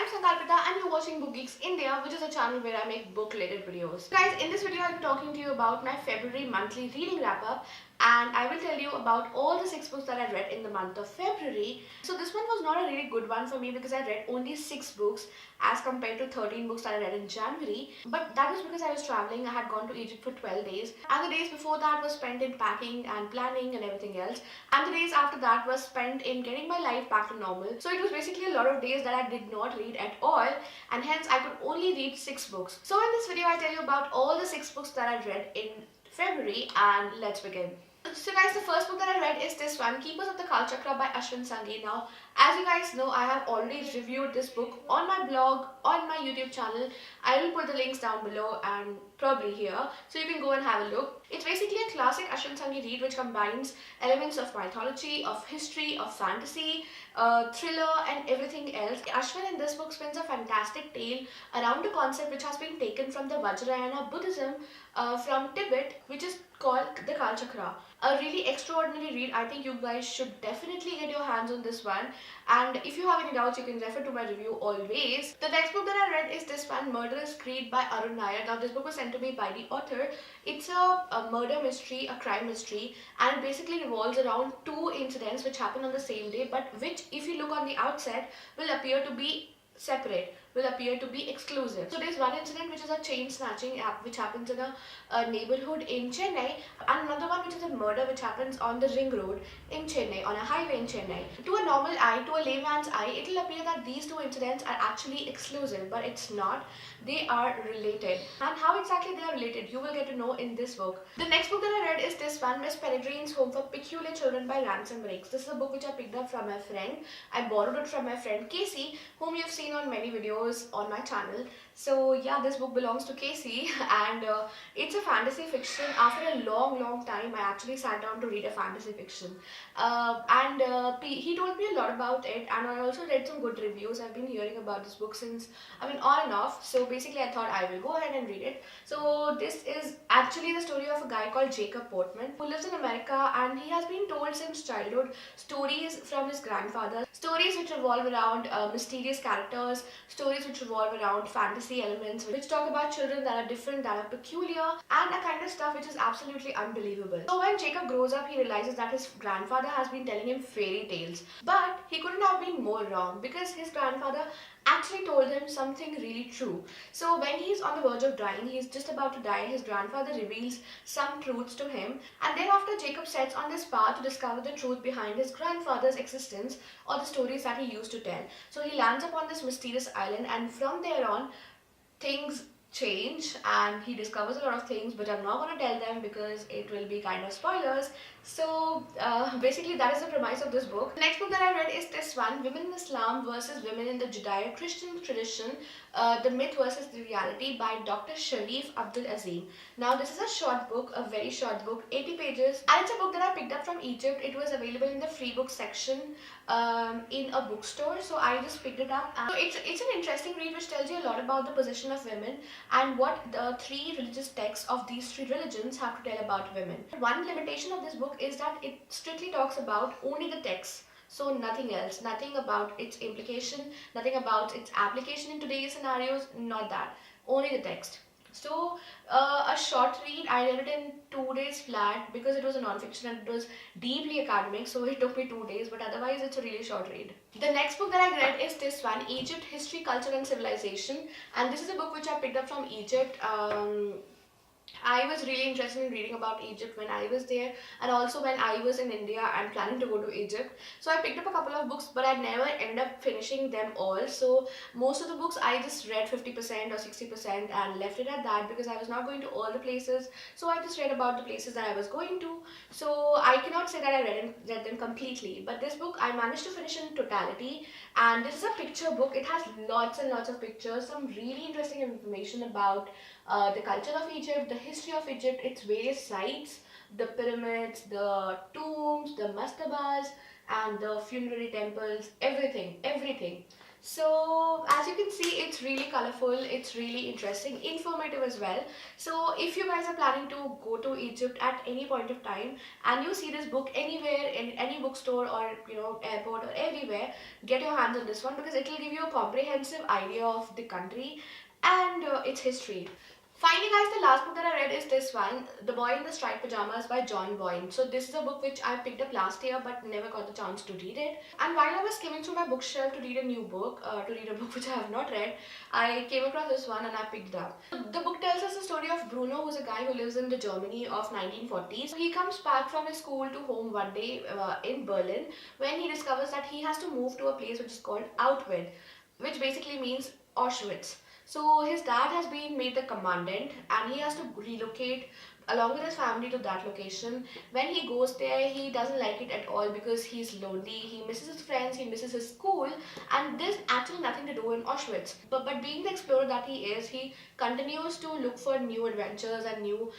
I'm Sankalpita and you're watching BookGeeks India, which is a channel where I make book-related videos. Guys, in this video I'll be talking to you about my February monthly reading wrap-up, and I will tell you about all the 6 books that I read in the month of February. So this one was not a really good one for me because I read only 6 books as compared to 13 books that I read in January. But that was because I was traveling. I had gone to Egypt for 12 days, and the days before that was spent in packing and planning and everything else. And the days after that was spent in getting my life back to normal. So it was basically a lot of days that I did not read at all, and hence I could only read 6 books. So in this video I tell you about all the 6 books that I read in February, and let's begin. So guys, the first book that I read is this one, Keepers of the Contractor by Adrenes Home. Now, as you guys know, I have already reviewed this book on my blog, on my YouTube channel. I will put the links down below and probably here, so you can go and have a look. It's basically a classic Adrenes Home read which combines elements of mythology, of history, of fantasy, thriller and everything else. Ashwin in this book spins a fantastic tale around a concept which has been taken from the Vajrayana Buddhism from Tibet, which is called the Kalchakra. A really extraordinary read. I think you guys should definitely get your hands on this one, and if you have any doubts you can refer to my review always. The next book that I read is this one, Murderous Creed by Arun Nair. Now this book was sent to me by the author. It's a murder mystery, a crime mystery, and it basically revolves around 2 incidents which happen on the same day, but which, if you look on the outset, will appear to be separate, will appear to be exclusive. So there's one incident which is a chain snatching app which happens in a neighborhood in Chennai, and another one which is a murder which happens on the ring road in Chennai, on a highway in Chennai. To a normal eye, to a layman's eye, it will appear that these 2 incidents are actually exclusive, but it's not. They are related, and how exactly they are related you will get to know in this book. The next book that I read is this one, Miss Peregrine's Home for Peculiar Children by Ransom Riggs. This is a book which I picked up from my friend. I borrowed it from my friend Casey, whom you've seen on many videos on my channel. So yeah, this book belongs to Casey, and it's a fantasy fiction. After a long time I actually sat down to read a fantasy fiction, and he told me a lot about it, and I also read some good reviews. I've been hearing about this book since, on and off, so basically I thought I will go ahead and read it. So this is actually the story of a guy called Jacob Portman who lives in America, and he has been told since childhood stories from his grandfather, stories which revolve around mysterious characters, stories which revolve around fantasy elements, which talk about children that are different, that are peculiar, and a kind of stuff which is absolutely unbelievable. So when Jacob grows up, he realizes that his grandfather has been telling him fairy tales, but he couldn't have been more wrong because his grandfather actually told him something really true. So when he's on the verge of dying, he's just about to die, his grandfather reveals some truths to him, and thereafter Jacob sets on this path to discover the truth behind his grandfather's existence, or the stories that he used to tell. So he lands upon this mysterious island, and from there on things change and he discovers a lot of things, but I'm not going to tell them because it will be kind of spoilers. So basically that is the premise of this book. The next book that I read is this one, Women in Islam versus Women in the Judeo-Christian Tradition, The Myth versus the Reality by Dr. Sharif Abdul Azim. Now this is a short book, a very short book, 80 pages, and it's a book that I picked up from Egypt. It was available in the free book section in a bookstore, so I just picked it up. So it's an interesting read which tells you a lot about the position of women and what the 3 religious texts of these 3 religions have to tell about women. One limitation of this book is that it strictly talks about only the text, so nothing else, nothing about its implication, nothing about its application in today's scenarios, not that, only the text. So a short read. I read it in 2 days flat because it was a non-fiction and it was deeply academic, so it took me 2 days, but otherwise it's a really short read. The next book that I read is this one, Egypt, History, Culture and Civilization, and this is a book which I picked up from Egypt. I was really interested in reading about Egypt when I was there, and also when I was in India and planning to go to Egypt. So I picked up a couple of books, but I never ended up finishing them all. So most of the books I just read 50% or 60% and left it at that because I was not going to all the places. So I just read about the places that I was going to. So I cannot say that I read them completely, but this book I managed to finish in totality. And this is a picture book. It has lots and lots of pictures, some really interesting information about the culture of Egypt, the history of Egypt, its various sites, the pyramids, the tombs, the mastabas, and the funerary temples, everything. So as you can see, it's really colorful, it's really interesting, informative as well. So if you guys are planning to go to Egypt at any point of time and you see this book anywhere in any bookstore or airport or everywhere, get your hands on this one because it will give you a comprehensive idea of the country and its history. Finally guys, the last book that I read is this one, The Boy in the Striped Pajamas by John Boyne. So this is a book which I picked up last year but never got the chance to read it. And while I was skimming through my bookshelf to read a new book, to read a book which I have not read, I came across this one and I picked it up. The book tells us the story of Bruno, who's a guy who lives in the Germany of 1940s. He comes back from his school to home one day in Berlin when he discovers that he has to move to a place which is called Outward, which basically means Auschwitz. So his dad has been made the commandant and he has to relocate along with his family to that location. When he goes there, he doesn't like it at all because he's lonely, he misses his friends, he misses his school, and there's actually nothing to do in Auschwitz. But being the explorer that he is, he continues to look for new adventures and new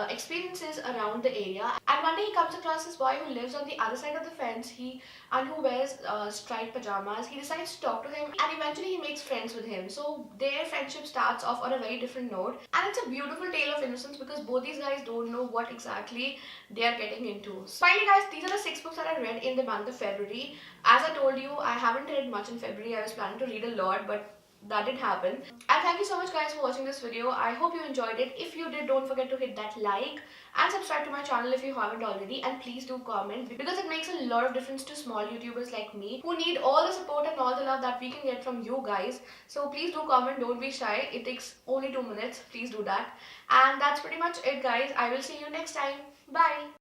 experiences around the area. And one day he comes across this boy who lives on the other side of the fence, and who wears striped pajamas. He decides to talk to him and eventually he makes friends with him. So their friendship starts off on a very different note, and it's a beautiful tale of innocence because both these guys don't know what exactly they are getting into. So finally guys, these are the 6 books that I read in the month of February. As I told you, I haven't read much in February. I was planning to read a lot, but that did happen. And thank you so much guys for watching this video. I hope you enjoyed it. If you did, don't forget to hit that like and subscribe to my channel if you haven't already, and please do comment because it makes a lot of difference to small YouTubers like me who need all the support and all the love that we can get from you guys. So please do comment, don't be shy. It takes only 2 minutes. Please do that. And that's pretty much it guys. I will see you next time. Bye.